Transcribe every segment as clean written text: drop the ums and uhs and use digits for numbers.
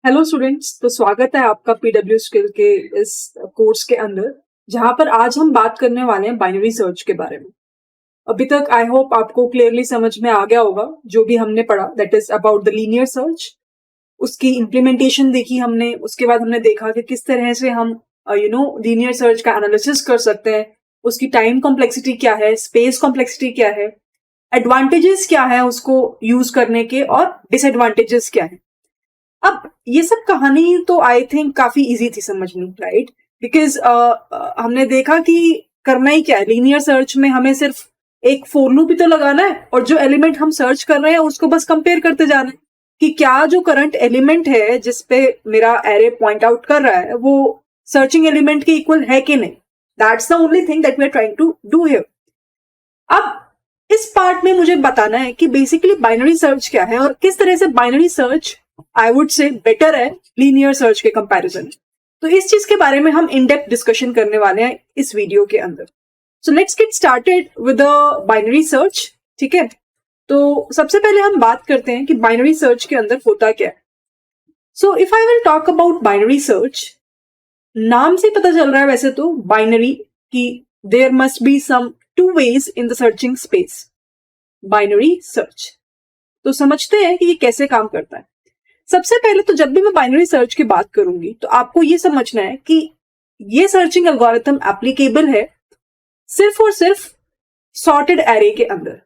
Hello students, तो स्वागत है आपका पीडब्ल्यू स्किल के इस कोर्स के अंदर, जहां पर आज हम बात करने वाले हैं बाइनरी सर्च के बारे में। अभी तक आई होप आपको क्लियरली समझ में आ गया होगा जो भी हमने पढ़ा, that is about the linear search. उसकी इम्प्लीमेंटेशन देखी हमने, उसके बाद हमने देखा कि किस तरह से हम लीनियर सर्च का एनालिसिस कर सकते हैं, उसकी टाइम कॉम्प्लेक्सिटी क्या है, स्पेस कॉम्प्लेक्सिटी क्या है, एडवांटेजेस क्या है उसको यूज करने के, और डिसएडवांटेजेस क्या है। अब ये सब कहानी तो आई थिंक काफी इजी थी समझनी, राइट? बिकॉज हमने देखा कि करना ही क्या है लीनियर सर्च में, हमें सिर्फ एक फॉर लूप ही तो लगाना है और जो एलिमेंट हम सर्च कर रहे हैं उसको बस कंपेयर करते जाना है कि क्या जो करंट एलिमेंट है जिसपे मेरा एरे पॉइंट आउट कर रहा है वो सर्चिंग एलिमेंट के इक्वल है कि नहीं। That's the only thing that we are trying to do here. अब इस पार्ट में मुझे बताना है कि बेसिकली बाइनरी सर्च क्या है और किस तरह से binary search I would say better है लीनियर सर्च के कंपैरिजन। तो इस चीज के बारे में हम इन डेप्थ डिस्कशन करने वाले हैं इस वीडियो के अंदर। So let's get started with the binary search. ठीक है, तो सबसे पहले हम बात करते हैं कि बाइनरी सर्च के अंदर होता क्या है। So if I will talk about binary search, नाम से पता चल रहा है वैसे तो बाइनरी कि there must be some two ways in the searching space. Binary search तो समझते हैं कि ये कैसे काम करता है। सबसे पहले तो जब भी मैं बाइनरी सर्च की बात करूंगी तो आपको ये समझना है कि ये सर्चिंग एल्गोरिथम एप्लीकेबल है सिर्फ और सिर्फ सॉर्टेड एरे के अंदर।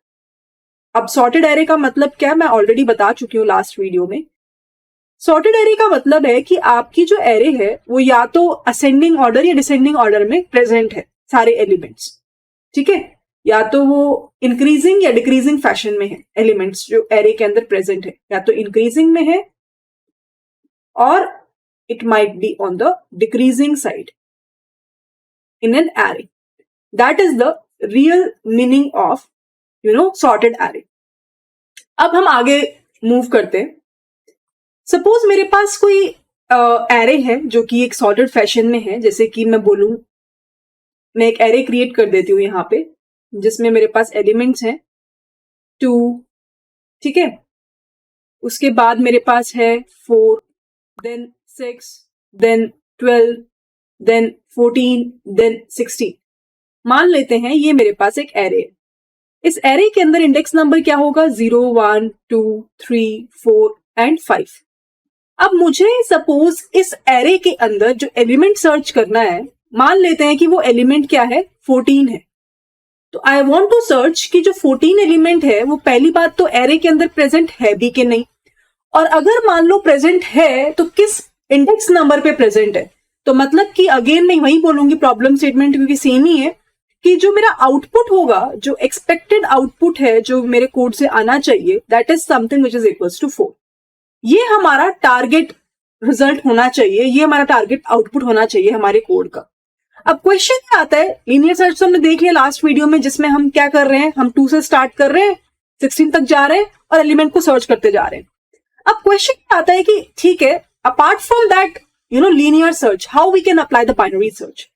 अब सॉर्टेड एरे का मतलब क्या है मैं ऑलरेडी बता चुकी हूं लास्ट वीडियो में। सॉर्टेड एरे का मतलब है कि आपकी जो एरे है वो या तो असेंडिंग ऑर्डर या डिसेंडिंग ऑर्डर में प्रेजेंट है सारे एलिमेंट्स। ठीक है, या तो वो इंक्रीजिंग या डिक्रीजिंग फैशन में है। एलिमेंट्स जो एरे के अंदर प्रेजेंट है या तो इंक्रीजिंग में है or it might be on the decreasing side in an array. That is the real meaning of sorted array. अब हम आगे मूव करते हैं। सपोज मेरे पास कोई एरे है जो कि एक सॉर्टेड फैशन में है। जैसे कि मैं बोलूं, मैं एक एरे क्रिएट कर देती हूं यहां पे जिसमें मेरे पास एलिमेंट्स हैं 2। ठीक है, उसके बाद मेरे पास है 4, then 6, then 12, then 14, then 16। मान लेते हैं ये मेरे पास एक एरे है। इस एरे के अंदर इंडेक्स नंबर क्या होगा? 0, 1, 2, 3, 4 एंड 5। अब मुझे सपोज इस एरे के अंदर जो एलिमेंट सर्च करना है, मान लेते हैं कि वो एलिमेंट क्या है? 14 है। तो आई वॉन्ट टू सर्च कि जो 14 एलिमेंट है वो पहली बात तो एरे के अंदर प्रेजेंट है भी कि नहीं, और अगर मान लो प्रेजेंट है तो किस इंडेक्स नंबर पे प्रेजेंट है। तो मतलब कि अगेन मैं वही बोलूंगी प्रॉब्लम स्टेटमेंट क्योंकि सेम ही है कि जो मेरा आउटपुट होगा, जो एक्सपेक्टेड आउटपुट है जो मेरे कोड से आना चाहिए, that is something which is equals to 4। ये हमारा टारगेट रिजल्ट होना चाहिए, ये हमारा टारगेट आउटपुट होना चाहिए हमारे कोड का। अब क्वेश्चन क्या आता है, लीनियर सर्च तो हमने देख लिया लास्ट वीडियो में जिसमें हम क्या कर रहे हैं, हम 2 से स्टार्ट कर रहे हैं, 16 तक जा रहे हैं और एलिमेंट को सर्च करते जा रहे हैं। अब क्वेश्चन आता है कि ठीक है, apart from that linear search, how we can apply the binary search.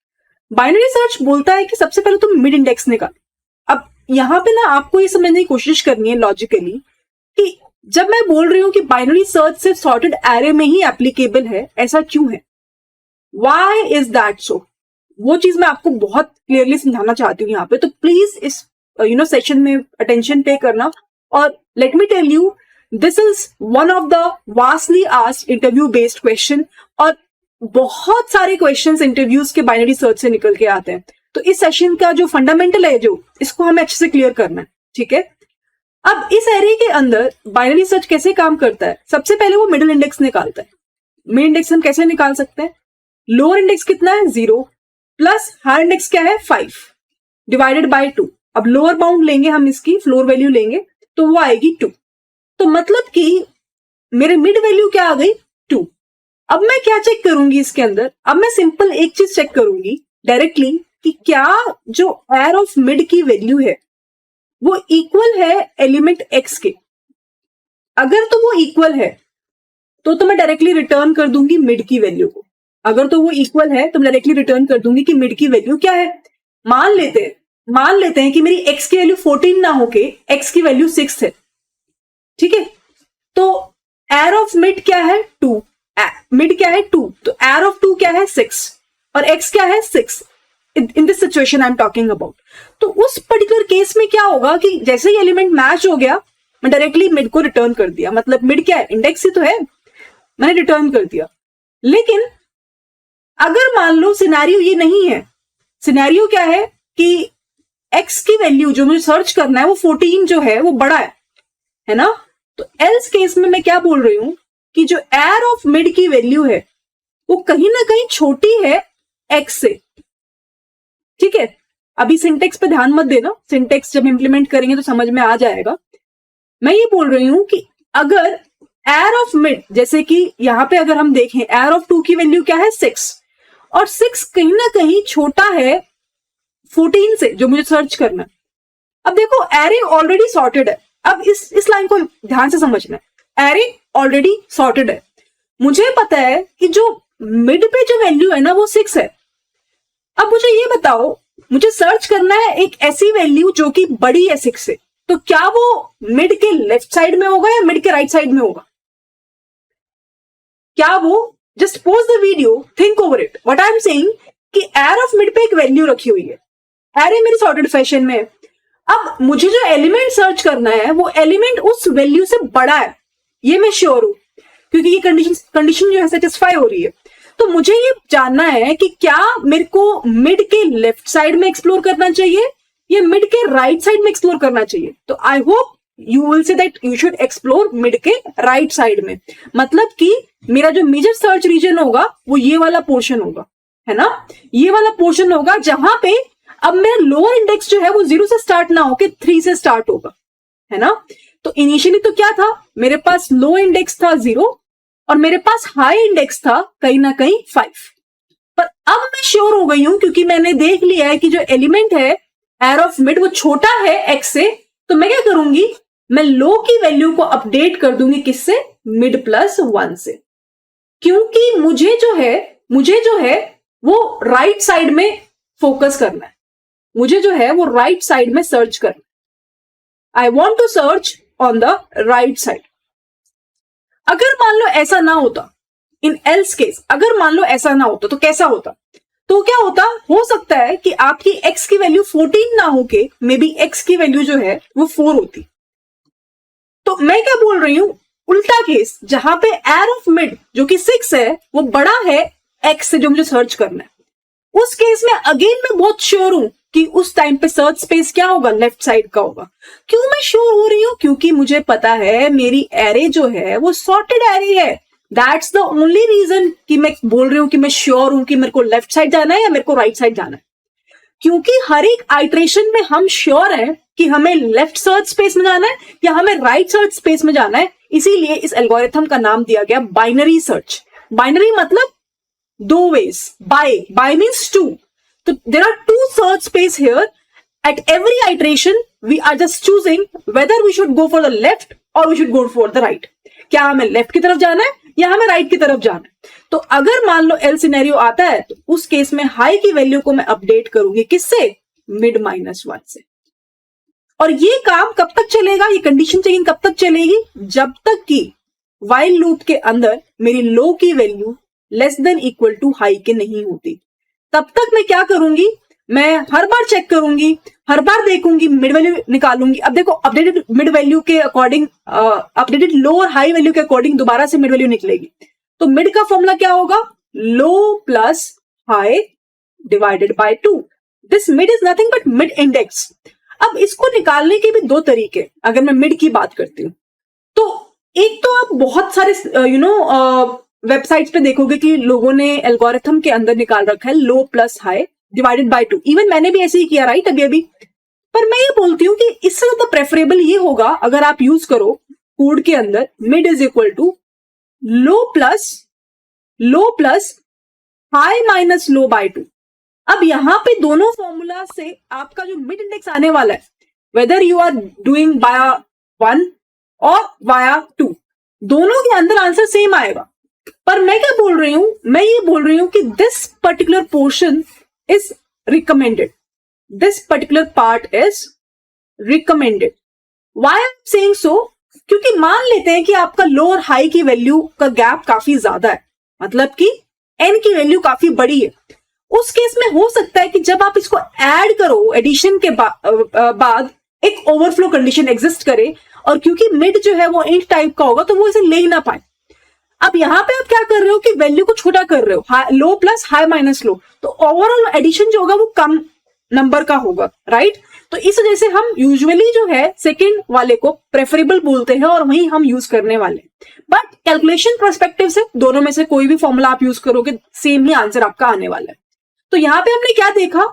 Binary search बोलता है कि सबसे पहले तुम मिड इंडेक्स निकाल। अब यहां पे ना आपको ये समझने की कोशिश करनी है लॉजिकली कि जब मैं बोल रही हूं कि बाइनरी सर्च सिर्फ सॉर्टेड एरे में ही एप्लीकेबल है, ऐसा क्यों है? व्हाई इज दैट सो? वो चीज मैं आपको बहुत क्लियरली समझाना चाहती हूँ यहाँ पे। तो प्लीज इस सेशन में अटेंशन पे करना। और let me tell you, this is one of the vastly asked interview based question, और बहुत सारे क्वेश्चंस इंटरव्यूज के बाइनरी सर्च से निकल के आते हैं। तो इस सेशन का जो फंडामेंटल है जो इसको हमें अच्छे से क्लियर करना है। ठीक है, अब इस एरे के अंदर बाइनरी सर्च कैसे काम करता है? सबसे पहले वो मिडिल इंडेक्स निकालता है। मिड इंडेक्स हम कैसे निकाल सकते हैं? लोअर इंडेक्स कितना है? 0 प्लस हायर इंडेक्स क्या है? 5 डिवाइडेड बाय 2। अब लोअर बाउंड लेंगे हम, इसकी फ्लोर वैल्यू लेंगे तो वो आएगी 2। तो मतलब कि मेरे मिड वैल्यू क्या आ गई? 2। अब मैं क्या चेक करूंगी इसके अंदर? अब मैं सिंपल एक चीज चेक करूंगी डायरेक्टली कि क्या जो एयर ऑफ मिड की वैल्यू है वो इक्वल है एलिमेंट एक्स के। अगर तो वो इक्वल है तो मैं डायरेक्टली रिटर्न कर दूंगी मिड की वैल्यू को। अगर तो वो इक्वल है तो मैं डायरेक्टली रिटर्न कर दूंगी कि मिड की वैल्यू क्या है। मान लेते हैं कि मेरी एक्स की वैल्यू 14 ना होके एक्स की वैल्यू 6 है, ठीक है, तो एयर ऑफ मिड क्या है 2, मिड क्या है 2, तो एयर ऑफ 2 क्या है 6 और x क्या है 6. In this situation I am talking about. तो उस पर्टिकुलर केस में क्या होगा कि जैसे ही एलिमेंट मैच हो गया, मैं डायरेक्टली मिड को रिटर्न कर दिया. मतलब मिड क्या है, इंडेक्स ही तो है, मैंने रिटर्न कर दिया. लेकिन अगर मान लो सिनेरियो ये नहीं है, सिनेरियो क्या है कि x की वैल्यू जो मुझे सर्च करना है वो 14 जो है वो बड़ा है ना. तो एल्स केस में मैं क्या बोल रही हूं कि जो एयर ऑफ मिड की वैल्यू है वो कहीं ना कहीं छोटी है x से. ठीक है, अभी सिंटेक्स पे ध्यान मत देना, सिंटेक्स जब इंप्लीमेंट करेंगे तो समझ में आ जाएगा. मैं ये बोल रही हूं कि अगर एयर ऑफ मिड, जैसे कि यहां पे अगर हम देखें एयर ऑफ 2 की वैल्यू क्या है 6 और 6 कहीं ना कहीं छोटा है 14 से जो मुझे सर्च करना है. अब देखो एरे ऑलरेडी सॉर्टेड है. अब इस लाइन को ध्यान से समझना है. एरे ऑलरेडी सॉर्टेड है, मुझे पता है कि जो मिड पे जो वैल्यू है ना वो 6 है. अब मुझे ये बताओ, मुझे सर्च करना है एक ऐसी वैल्यू जो कि बड़ी है 6 से, तो क्या वो मिड के लेफ्ट साइड में होगा या मिड के राइट साइड में होगा? क्या वो, just pause the video, think over it. What I am saying कि एयर ऑफ मिड पे एक वैल्यू रखी हुई है, एरे मेरी सॉर्टेड फैशन में है. अब मुझे जो एलिमेंट सर्च करना है वो एलिमेंट उस वैल्यू से बड़ा है, ये मैं श्योर हूं क्योंकि ये कंडीशन जो है सेटिस्फाई हो रही है. तो मुझे ये जानना है कि क्या मेरे को मिड के लेफ्ट साइड में एक्सप्लोर करना चाहिए या मिड के राइट साइड में एक्सप्लोर करना चाहिए. तो I hope you will say that you should explore mid के राइट साइड में. मतलब कि मेरा जो मेजर सर्च रीजन होगा वो ये वाला पोर्शन होगा, है ना. ये वाला पोर्शन होगा जहां पे अब मेरा लोअर इंडेक्स जो है वो 0 से स्टार्ट ना होके 3 से स्टार्ट होगा, है ना. तो इनिशियली तो क्या था, मेरे पास लो इंडेक्स था 0 और मेरे पास हाई इंडेक्स था कहीं ना कहीं 5. पर अब मैं श्योर हो गई हूं क्योंकि मैंने देख लिया है कि जो एलिमेंट है एयर ऑफ मिड वो छोटा है x से. तो मैं क्या करूंगी, मैं लो की वैल्यू को अपडेट कर दूंगी किससे, मिड प्लस 1 से. क्योंकि मुझे जो है वो राइट साइड में फोकस करना है, मुझे जो है वो राइट साइड में सर्च करना है. I want to search on the right side. अगर मान लो ऐसा ना होता, इन एल्स केस अगर मान लो ऐसा ना होता तो कैसा होता, तो क्या होता, हो सकता है कि आपकी x की वैल्यू 14 ना होके मे बी x की वैल्यू जो है वो 4 होती. तो मैं क्या बोल रही हूं, उल्टा केस जहां पे एयर ऑफ मिड जो कि 6 है वो बड़ा है x से जो मुझे सर्च करना है, उस केस में अगेन मैं बहुत श्योर हूं कि उस टाइम पे सर्च स्पेस क्या होगा, लेफ्ट साइड का होगा. क्यों मैं श्योर हो रही हूं, क्योंकि मुझे पता है मेरी एरे जो है वो सॉर्टेड एरे है. दैट्स द ओनली रीजन कि मैं बोल रही हूं कि मैं श्योर हूं कि मेरे को लेफ्ट साइड जाना है या मेरे को राइट साइड जाना है. क्योंकि हर एक आइट्रेशन में हम श्योर हैं कि हमें लेफ्ट सर्च स्पेस में जाना है या हमें राइट सर्च स्पेस में जाना है. इसीलिए इस एल्गोरिथम का नाम दिया गया बाइनरी सर्च. बाइनरी मतलब 2 ways. By means 2. So there are 2 search space here. At every iteration, we are just choosing whether we should go for the left or we should go for the right. क्या हमें left की तरफ जाना है या हमें right की तरफ जाना है. तो अगर मान लो एल सिनेरियो आता है तो उस केस में हाई की वैल्यू को मैं अपडेट करूंगी किससे, मिड -1 से. और ये काम कब तक चलेगा, ये कंडीशन चेकिंग कब तक चलेगी, जब तक कि व्हाइल लूप के अंदर मेरी लो की value less than equal to high के नहीं होती. तब तक मैं क्या करूंगी, मैं हर बार चेक करूंगी, हर बार देखूंगी, मिड वैल्यू निकालूंगी. अब देखो अपडेटेड मिड वैल्यू के अकॉर्डिंग, अपडेटेड लो और हाई वैल्यू के अकॉर्डिंग दोबारा से मिड वैल्यू निकलेगी. तो मिड का फॉर्मूला क्या होगा, low plus high divided by 2. This mid is nothing but mid index. अब इसको निकालने के भी 2 तरीके, अगर मैं मिड की बात करती हूं तो एक तो आप बहुत सारे वेबसाइट्स पे देखोगे कि लोगों ने एल्गोरिथम के अंदर निकाल रखा है low plus high divided by 2. Even मैंने भी ऐसे ही किया, राइट, अभी. पर मैं ये बोलती हूँ कि इससे ज्यादा प्रेफरेबल ये होगा अगर आप यूज करो कोड के अंदर mid is equal to low plus high minus low by 2. अब यहां पे दोनों फॉर्मूला से आपका जो मिड इंडेक्स आने वाला है, वेदर यू आर डूइंग बाया 1 और वाया 2, दोनों के अंदर आंसर सेम आएगा. पर मैं क्या बोल रही हूं, मैं ये बोल रही हूं कि this particular portion is recommended, this particular part is recommended. Why I am saying so, क्योंकि मान लेते हैं कि आपका लो और हाई की वैल्यू का गैप काफी ज्यादा है, मतलब कि n की वैल्यू काफी बड़ी है, उस केस में हो सकता है कि जब आप इसको ऐड करो एडिशन के बाद एक ओवरफ्लो कंडीशन एग्जिस्ट करे, और क्योंकि मिड जो है वो इंट टाइप का होगा तो वो इसे ले ही ना पाए। अब यहाँ पे आप क्या कर रहे हो कि वैल्यू को छोटा कर रहे हो, लो प्लस हाई माइनस लो, तो ओवरऑल एडिशन जो होगा वो कम नंबर का होगा, राइट। तो इस वजह से हम यूजुअली जो है सेकंड वाले को प्रेफरेबल बोलते हैं और वही हम यूज करने वाले। बट कैलकुलेशन पर्सपेक्टिव से दोनों में से कोई भी फॉर्मूला आप यूज करोगे सेम ही आंसर आपका आने वाला है। तो यहाँ पे हमने क्या देखा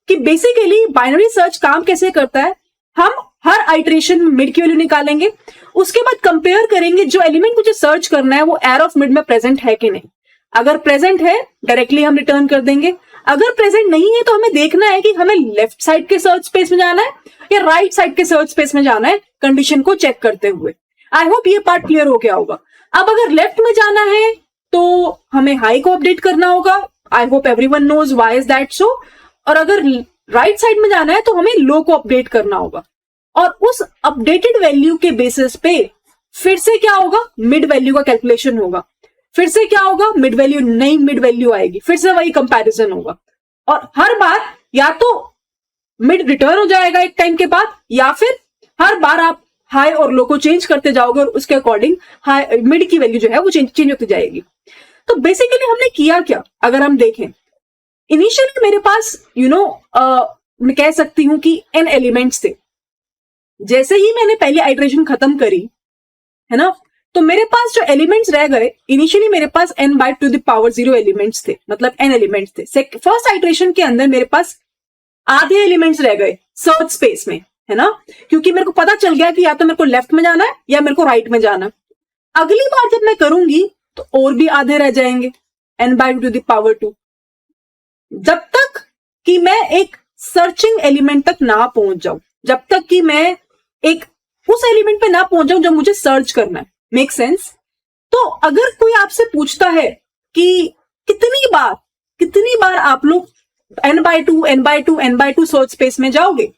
कि बेसिकली बाइनरी सर्च काम कैसे करता है, हम हर आइटरेशन में मिड की वैल्यू निकालेंगे, उसके बाद कंपेयर करेंगे जो एलिमेंट मुझे सर्च करना है वो एयर ऑफ मिड में प्रेजेंट है कि नहीं। अगर प्रेजेंट है डायरेक्टली हम रिटर्न कर देंगे, अगर प्रेजेंट नहीं है तो हमें देखना है कि हमें लेफ्ट साइड के सर्च स्पेस में जाना है या राइट साइड के सर्च स्पेस में जाना है, कंडीशन को चेक करते हुए। आई होप ये पार्ट क्लियर हो गया होगा। अब अगर लेफ्ट में जाना है तो हमें हाई को अपडेट करना होगा, I hope everyone knows why is that so. और अगर राइट साइड में जाना है तो हमें लो को अपडेट करना होगा, और उस अपडेटेड वैल्यू के बेसिस पे फिर से क्या होगा, मिड वैल्यू का कैलकुलेशन होगा, फिर से क्या होगा, मिड वैल्यू, नई मिड वैल्यू आएगी, फिर से वही कंपैरिजन होगा, और हर बार या तो मिड रिटर्न हो जाएगा एक टाइम के बाद, या फिर हर बार आप हाई और लो को चेंज करते जाओगे और उसके अकॉर्डिंग हाई मिड की वैल्यू जो है वो चेंज होती जाएगी। तो बेसिकली हमने किया क्या, अगर हम देखें, इनिशियली मेरे पास मैं कह सकती हूं कि n एलिमेंट्स थे। जैसे ही मैंने पहली आइटरेशन खत्म करी है ना, तो मेरे पास जो एलिमेंट्स रह गए, इनिशियली मेरे पास n/2 एलिमेंट्स थे, मतलब n एलिमेंट्स थे। फर्स्ट आइटरेशन के अंदर मेरे पास आधे एलिमेंट्स रह गए सर्च स्पेस में, है ना, क्योंकि मेरे को पता चल गया कि या तो मेरे को लेफ्ट में जाना है या मेरे को राइट में जाना है। अगली बार जब मैं करूंगी तो और भी आधे रह जाएंगे, n/2, जब तक कि मैं एक सर्चिंग एलिमेंट तक ना पहुंच जाऊं, जब तक कि मैं एक उस एलिमेंट पे ना पहुंच जाऊं जो मुझे सर्च करना है। Make sense? तो अगर कोई आपसे पूछता है कि कितनी बार आप लोग n/2 सर्च स्पेस में जाओगे,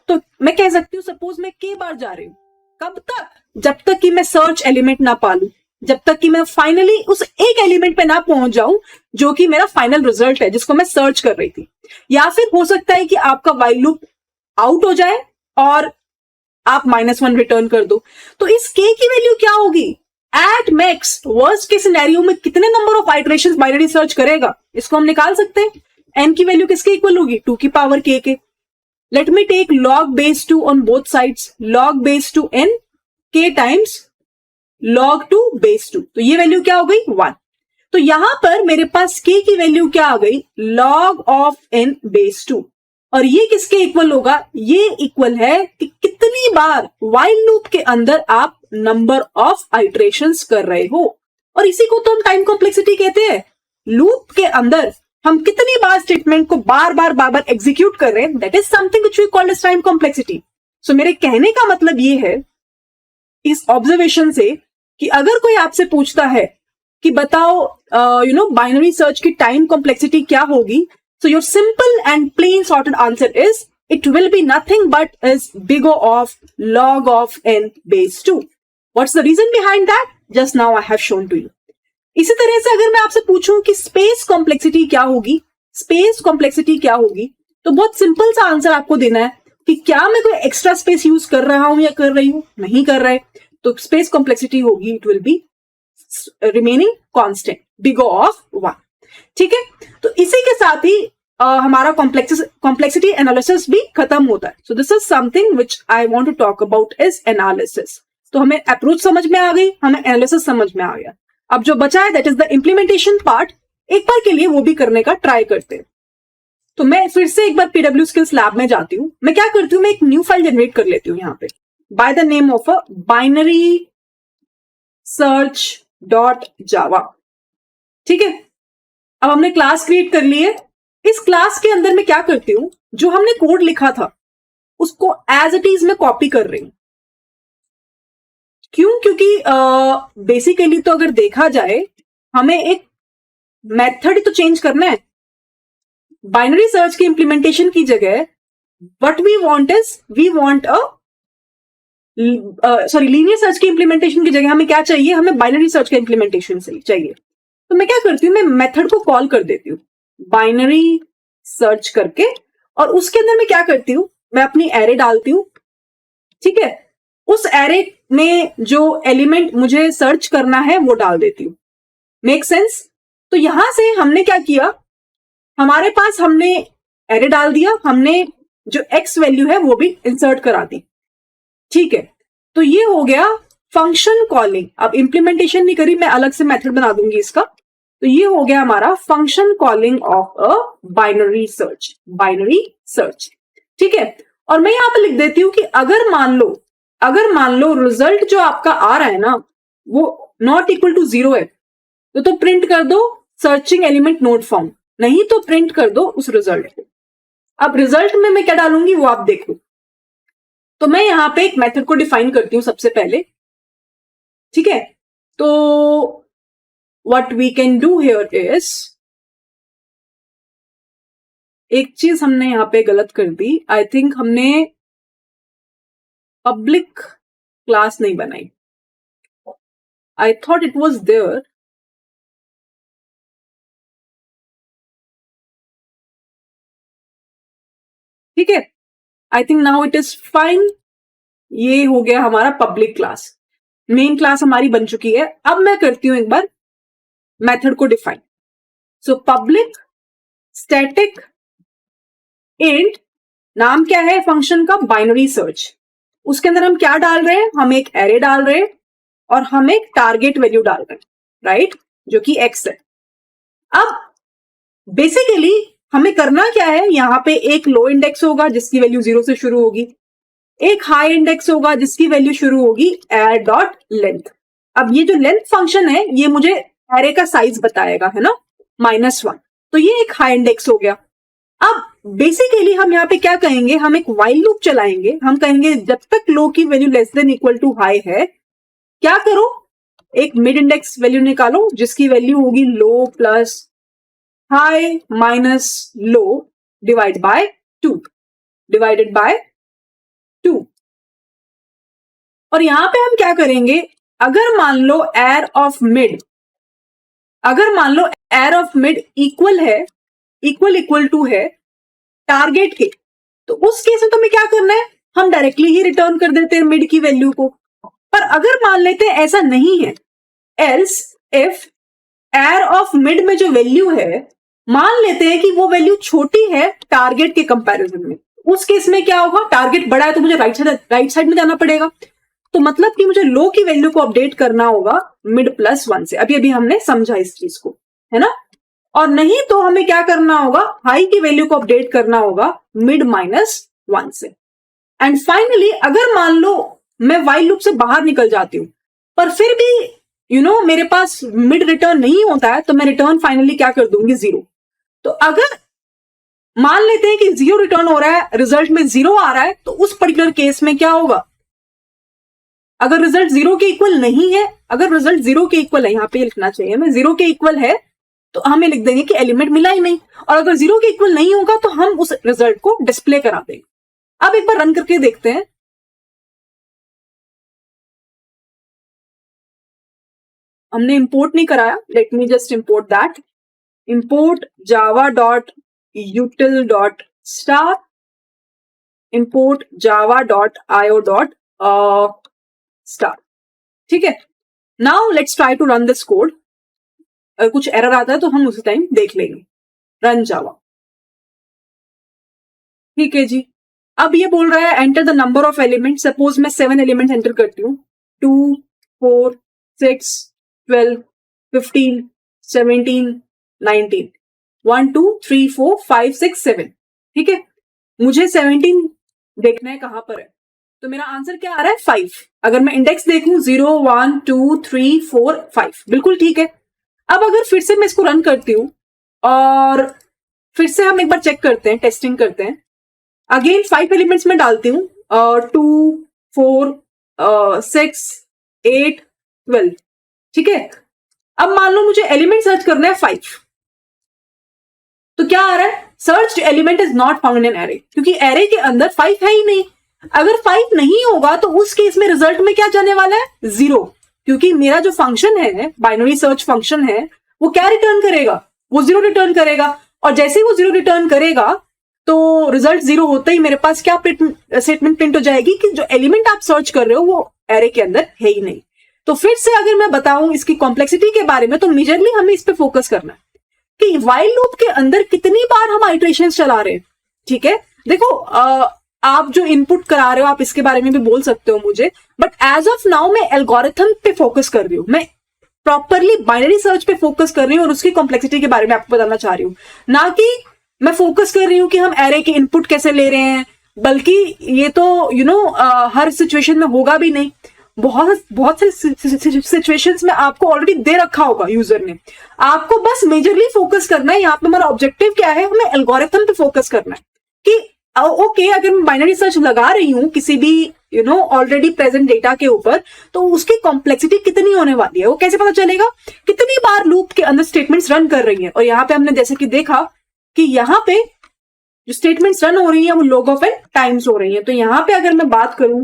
तो मैं कह सकती हूँ सपोज मैं k बार जा रही हूं। कब तक? जब तक कि मैं सर्च एलिमेंट ना पालू, जब तक कि मैं फाइनली उस एक एलिमेंट पे ना पहुंच जाऊं जो कि मेरा फाइनल रिजल्ट है, जिसको मैं सर्च कर रही थी। या फिर हो सकता है कि आपका व्हाइल लूप आउट हो जाए और आप -1 रिटर्न कर दो। तो इस k की वैल्यू क्या होगी? एट मैक्स वर्स्ट के सिनेरियो में कितने number of iterations binary search करेगा, इसको हम निकाल सकते हैं। n की वैल्यू किसके इक्वल होगी? 2 की पावर k के। Let me take log base 2 on both sides, log base 2 n k times log 2 base 2, तो ये वैल्यू क्या हो गई? 1। तो यहां पर मेरे पास k की वैल्यू क्या आ गई? log of n base 2। और ये किसके इक्वल होगा? ये इक्वल है कि कितनी बार while लूप के अंदर आप नंबर ऑफ आइटरेशंस कर रहे हो, और इसी को तो हम टाइम कॉम्प्लेक्सिटी कहते हैं। लूप के अंदर हम कितनी बार स्टेटमेंट को बार बार एग्जीक्यूट कर रहे हैं, that is something which we call as time complexity. So मेरे कहने का मतलब ये है इस ऑब्जर्वेशन से कि अगर कोई आपसे पूछता है कि बताओ बाइनरी सर्च की टाइम कॉम्प्लेक्सिटी क्या होगी, so your simple and plain sorted answer is it will be nothing but is big O of log of n base 2. What's the reason behind that? Just now I have shown to you. इसी तरह से अगर मैं आपसे पूछूं कि space complexity क्या होगी, तो बहुत सिंपल सा आंसर आपको देना है कि क्या मैं कोई एक्स्ट्रा स्पेस यूज कर रहा हूं या कर रही हूं, नहीं कर रहा है, तो स्पेस कॉम्प्लेक्सिटी होगी it will be remaining constant, big O of 1। ठीक है, तो इसी के साथ ही हमारा कॉम्प्लेक्सिटी एनालिसिस भी खत्म होता है। So this is something which I want to talk about is analysis. तो हमें अप्रोच समझ में आ गई, हमें एनालिसिस समझ में आ गया। अब जो बचा है that is the implementation part. एक बार के लिए वो भी करने का ट्राई करते हैं। तो मैं फिर से एक बार PW स्किल्स लैब में जाती हूँ। मैं क्या करती हूँ, मैं एक न्यू फाइल जनरेट कर लेती हूँ यहाँ पे by the name of a binary search dot जावा। ठीक है, अब हमने क्लास क्रिएट कर ली है। इस क्लास के अंदर मैं क्या करती हूं, जो हमने कोड लिखा था उसको एज इट इज में कॉपी कर रही हूं। क्यों? क्योंकि बेसिकली तो अगर देखा जाए हमें एक मेथड ही तो चेंज करना है। बाइनरी सर्च की इंप्लीमेंटेशन की जगह what we want a linear search की इंप्लीमेंटेशन की जगह हमें क्या चाहिए, हमें बाइनरी सर्च का इंप्लीमेंटेशन चाहिए। तो मैं क्या करती हूँ, मैं मेथड को कॉल कर देती हूँ बाइनरी सर्च करके, और उसके अंदर मैं क्या करती हूँ, मैं अपनी एरे डालती हूँ। ठीक है, उस एरे में जो एलिमेंट मुझे सर्च करना है वो डाल देती हूँ। Make sense? तो यहां से हमने क्या किया, हमारे पास हमने एरे डाल दिया, हमने जो एक्स वैल्यू है वो भी इंसर्ट करा दी। ठीक है, तो ये हो गया फंक्शन कॉलिंग। अब इंप्लीमेंटेशन नहीं करी, मैं अलग से मेथड बना दूंगी इसका। तो ये हो गया हमारा function calling of a binary search, binary search. ठीक है, और मैं यहां पर लिख देती हूं कि अगर मान लो रिजल्ट जो आपका आ रहा है ना वो नॉट इक्वल टू 0 है, तो प्रिंट कर दो सर्चिंग एलिमेंट नोट फाउंड, नहीं तो प्रिंट कर दो उस रिजल्ट को। अब रिजल्ट में मैं क्या डालूंगी वो आप देखो। तो मैं यहां पे एक मेथड को डिफाइन करती हूं सबसे पहले। ठीक है, तो what we can do here is, एक चीज हमने यहां पे गलत कर दी, आई थिंक हमने पब्लिक क्लास नहीं बनाई। I thought it was there. ठीक है, I think now it is fine. ये हो गया हमारा पब्लिक क्लास, मेन क्लास हमारी बन चुकी है। अब मैं करती हूं एक बार मेथड को define. So public static int, नाम क्या है फंक्शन का, बाइनरी सर्च। उसके अंदर हम क्या डाल रहे हैं, हम एक एरे डाल रहे हैं और हम एक टारगेट वैल्यू डाल रहे हैं, राइट, जो कि एक्स है। अब बेसिकली हमें करना क्या है, यहां पे एक लो इंडेक्स होगा जिसकी वैल्यू 0 से शुरू होगी, एक हाई इंडेक्स होगा जिसकी वैल्यू शुरू होगी एयर डॉट लेंथ। अब ये जो लेंथ फंक्शन है ये मुझे एरे का साइज बताएगा, है ना, -1। तो ये एक हाई इंडेक्स हो गया। अब बेसिकली हम यहाँ पे क्या कहेंगे, हम एक वाइल लूप चलाएंगे। हम कहेंगे जब तक लो की value less than equal to high है, क्या करो, एक मिड इंडेक्स वैल्यू निकालो जिसकी वैल्यू होगी low plus high minus low divide by 2, divided by 2। और यहां पे हम क्या करेंगे, अगर मान लो एयर ऑफ मिड, अगर मान लो एयर ऑफ मिड इक्वल है, इक्वल टू है टारगेट के, तो उस केस में तो हमें क्या करना है, हम डायरेक्टली ही रिटर्न कर देते हैं मिड की वैल्यू को। पर अगर मान लेते हैं ऐसा नहीं है, else if air of mid में जो वैल्यू है, मान लेते हैं कि वो वैल्यू छोटी है टारगेट के कंपैरिजन में, उस केस में क्या होगा, टारगेट बड़ा है तो मुझे राइट साइड में जाना पड़ेगा। तो मतलब कि मुझे लो की वैल्यू को अपडेट करना होगा मिड प्लस 1 से। अभी हमने समझा इस चीज को, है ना। और नहीं तो हमें क्या करना होगा, हाई की वैल्यू को अपडेट करना होगा मिड -1 से। एंड फाइनली अगर मान लो मैं वाइल लूप से बाहर निकल जाती हूं पर फिर भी मेरे पास मिड रिटर्न नहीं होता है, तो मैं रिटर्न फाइनली क्या कर दूंगी, 0। तो अगर मान लेते हैं कि 0 रिटर्न हो रहा है, रिजल्ट में 0 आ रहा है, तो उस पर्टिकुलर केस में क्या होगा, अगर रिजल्ट 0 के इक्वल नहीं है, अगर रिजल्ट 0 के इक्वल है, यहां पे लिखना चाहिए मैं, 0 के इक्वल है तो हमें लिख देंगे कि एलिमेंट मिला ही नहीं। और अगर 0 के इक्वल नहीं होगा तो हम उस रिजल्ट को डिस्प्ले करा देंगे। अब एक बार रन करके देखते हैं। हमने इंपोर्ट नहीं कराया, let me just import that. Import Java dot util dot star, import Java dot IO dot star. ठीक है, now let's try to run this code. अगर कुछ एरर आता है तो हम उसी टाइम देख लेंगे। रन जावा। ठीक है जी, अब ये बोल रहा है enter the number of element. Suppose मैं 7 एलिमेंट एंटर करती हूँ, 2 4 6 12 15 17 19 1 2 3 4 5 6 7। ठीक है, मुझे 17 देखना है कहां पर है, तो मेरा आंसर क्या आ रहा है, 5। अगर मैं इंडेक्स देखूं 0 1 2 3 4 5, बिल्कुल ठीक है। अब अगर फिर से मैं इसको रन करती हूं और फिर से हम एक बार चेक करते हैं, टेस्टिंग करते हैं। अगेन 5 एलिमेंट्स में डालती हूँ, 2 4 6 8 12। ठीक है, अब मान लो मुझे एलिमेंट सर्च करना है 5, तो क्या आ रहा है, search element is not found in array, क्योंकि एरे के अंदर 5 है ही नहीं। अगर 5 नहीं होगा तो उस केस में रिजल्ट में क्या जाने वाला है? 0, क्योंकि मेरा जो फंक्शन है, बाइनरी सर्च फंक्शन है, वो क्या रिटर्न करेगा? वो 0 रिटर्न करेगा। और जैसे ही वो 0 रिटर्न करेगा तो रिजल्ट 0 होते ही मेरे पास क्या स्टेटमेंट प्रिंट हो जाएगी कि जो एलिमेंट आप सर्च कर रहे हो वो एरे के अंदर है ही नहीं। तो फिर से अगर मैं बताऊं इसकी कॉम्प्लेक्सिटी के बारे में, तो मेजरली हमें इस पे फोकस करना है कि व्हाइल लूप के अंदर कितनी बार हम आइटरेशंस चला रहे हैं। ठीक है, देखो आप जो इनपुट करा रहे हो आप इसके बारे में भी बोल सकते हो मुझे, बट एज ऑफ नाउ मैं एल्गोरिथम पे फोकस कर रही हूँ, मैं प्रॉपरली बाइनरी सर्च पे फोकस कर रही हूँ और उसकी कॉम्प्लेक्सिटी के बारे में आपको बताना चाह रही हूँ, ना कि मैं फोकस कर रही हूँ कि हम एरे के इनपुट कैसे ले रहे हैं। बल्कि ये तो हर सिचुएशन में होगा भी नहीं, बहुत से सिचुएशंस में आपको ऑलरेडी दे रखा होगा यूजर ने, आपको बस मेजरली फोकस करना है। यहाँ पे हमारा ऑब्जेक्टिव क्या है? हमें एल्गोरिथम पे फोकस करना है कि ओके अगर मैं बाइनरी सर्च लगा रही हूँ किसी भी ऑलरेडी प्रेजेंट डेटा के ऊपर, तो उसकी कॉम्प्लेक्सिटी कितनी होने वाली है, वो कैसे पता चलेगा? कितनी बार लूप के अंदर स्टेटमेंट्स रन कर रही है। और यहाँ पे हमने जैसे कि देखा कि यहाँ पे जो स्टेटमेंट्स रन हो रही है वो log of n टाइम्स हो रही है। तो यहाँ पे अगर मैं बात करूं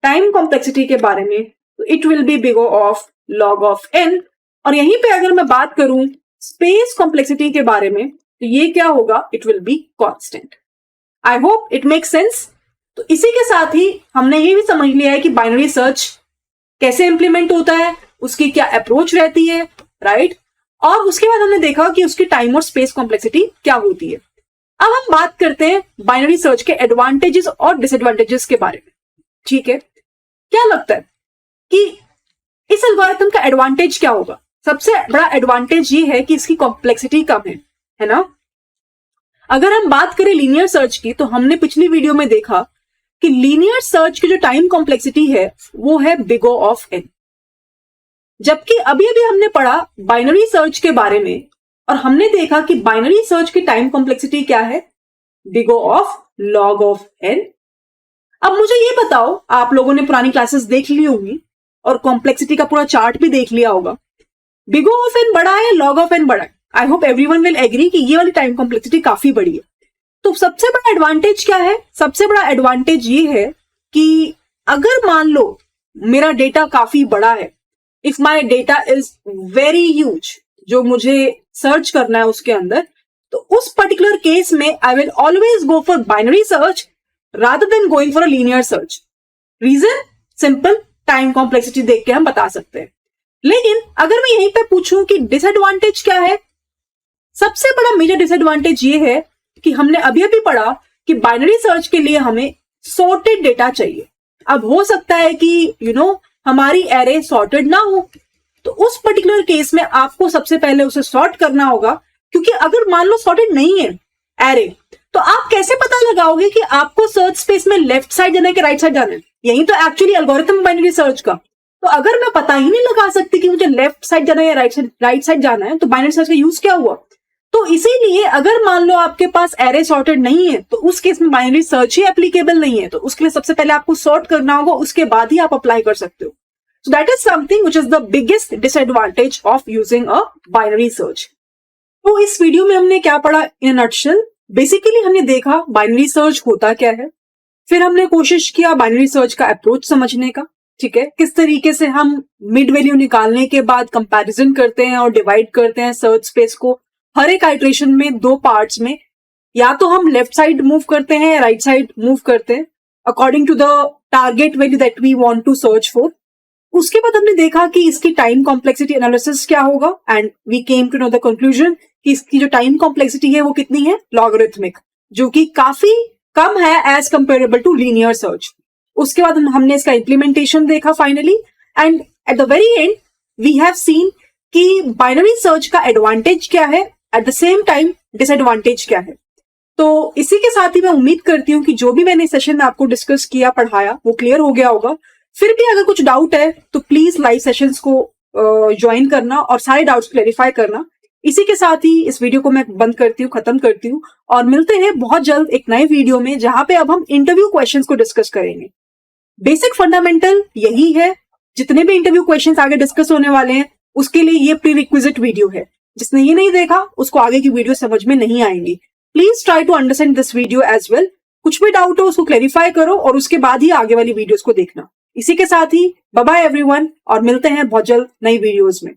टाइम कॉम्प्लेक्सिटी के बारे में, तो it will be big of log of n। और यहीं पे अगर मैं बात करूं स्पेस कॉम्प्लेक्सिटी के बारे में, तो ये क्या होगा? It will be constant. I hope it make sense. तो इसी के साथ ही हमने ये भी समझ लिया है कि बाइनरी सर्च कैसे इंप्लीमेंट होता है, उसकी क्या अप्रोच रहती है, राइट। और उसके बाद हमने देखा कि उसकी टाइम और स्पेस कॉम्प्लेक्सिटी क्या होती है। अब हम बात करते हैं बाइनरी सर्च के एडवांटेजेस और डिसएडवांटेजेस के बारे में। ठीक है, क्या लगता है कि इस एल्गोरिथम का एडवांटेज क्या होगा? सबसे बड़ा एडवांटेज ये है कि इसकी कॉम्प्लेक्सिटी कम है ना। अगर हम बात करें लीनियर सर्च की, तो हमने पिछली वीडियो में देखा कि लीनियर सर्च की जो टाइम कॉम्प्लेक्सिटी है वो है बिग O ऑफ n, जबकि अभी अभी हमने पढ़ा बाइनरी सर्च के बारे में और हमने देखा कि बाइनरी सर्च की टाइम कॉम्प्लेक्सिटी क्या है? Big O of log of n। अब मुझे ये बताओ, आप लोगों ने पुरानी क्लासेस देख ली होंगी और कॉम्प्लेक्सिटी का पूरा चार्ट भी देख लिया होगा। बिग O ऑफ n बड़ा है, log of n बड़ा है। I hope everyone will agree कि ये वाली टाइम कॉम्प्लेक्सिटी काफी बड़ी है। तो सबसे बड़ा एडवांटेज क्या है? सबसे बड़ा एडवांटेज ये है कि अगर मान लो मेरा डेटा काफी बड़ा है, if my data is very huge, जो मुझे सर्च करना है उसके अंदर, तो उस पर्टिकुलर केस में I will always go for binary search rather than going for a linear search. Reason simple, time complexity देख के हम बता सकते हैं। लेकिन अगर मैं यहीं पे पूछूं कि डिसएडवांटेज क्या है, सबसे बड़ा मेजर डिसएडवांटेज ये है कि हमने अभी अभी पढ़ा कि बाइनरी सर्च के लिए हमें सॉर्टेड डेटा चाहिए। अब हो सकता है कि हमारी एरे सॉर्टेड ना हो, तो उस पर्टिकुलर केस में आपको सबसे पहले उसे सॉर्ट करना होगा, क्योंकि अगर मान लो सॉर्टेड नहीं है एरे, तो आप कैसे पता लगाओगे कि आपको सर्च स्पेस में लेफ्ट साइड जाना है कि राइट साइड जाना है? यही तो एक्चुअली एल्गोरिथम बाइनरी सर्च का। तो अगर मैं पता ही नहीं लगा सकती कि मुझे लेफ्ट साइड जाना है या राइट साइड जाना है, तो बाइनरी सर्च का यूज क्या हुआ? तो इसीलिए अगर मान लो आपके पास एरे सॉर्टेड नहीं है, तो उस केस में बाइनरी सर्च ही एप्लीकेबल नहीं है। तो उसके लिए सबसे पहले आपको सॉर्ट करना होगा, उसके बाद ही आप अप्लाई कर सकते हो। So that is something which is the biggest disadvantage of using a binary search. तो इस वीडियो में हमने क्या पढ़ा इन अ नटशेल? बेसिकली हमने देखा बाइनरी सर्च होता क्या है, फिर हमने कोशिश किया बाइनरी सर्च का अप्रोच समझने का। ठीक है, किस तरीके से हम मिड वैल्यू निकालने के बाद कंपैरिजन करते हैं और डिवाइड करते हैं सर्च स्पेस को हर एक आइट्रेशन में 2 पार्ट्स में, या तो हम लेफ्ट साइड मूव करते हैं या राइट साइड मूव करते हैं according to the target value that we want to search for. उसके बाद हमने देखा कि इसकी टाइम कॉम्प्लेक्सिटी एनालिसिस क्या होगा, and we came to know the conclusion कि इसकी जो टाइम कॉम्प्लेक्सिटी है वो कितनी है? लॉगरिथमिक, जो कि काफी कम है as comparable to linear search. उसके बाद हमने इसका इंप्लीमेंटेशन देखा finally, and at the very end we have seen कि बाइनरी सर्च का एडवांटेज क्या है, at the same time disadvantage क्या है। तो इसी के साथ ही मैं उम्मीद करती हूँ कि जो भी मैंने सेशन में आपको डिस्कस किया, पढ़ाया, वो क्लियर हो गया होगा। फिर भी अगर कुछ डाउट है तो प्लीज लाइव सेशंस को ज्वाइन करना और सारे डाउट्स क्लेरिफाई करना। इसी के साथ ही इस वीडियो को मैं बंद करती हूँ, खत्म करती हूँ, और मिलते हैं बहुत जल्द एक नए वीडियो में, जहां पे अब हम इंटरव्यू क्वेश्चंस को डिस्कस करेंगे। बेसिक फंडामेंटल यही है, जितने भी इंटरव्यू क्वेश्चंस आगे डिस्कस होने वाले हैं उसके लिए ये प्री रिक्विजिट वीडियो है। जिसने ये नहीं देखा उसको आगे की वीडियो समझ में नहीं आएंगी। Please try to understand this video as well. कुछ भी डाउट हो उसको क्लेरिफाई करो और उसके बाद ही आगे वाली वीडियोस को देखना। इसी के साथ ही बाय बाय एवरीवन, और मिलते हैं बहुत जल्द नई वीडियोस में।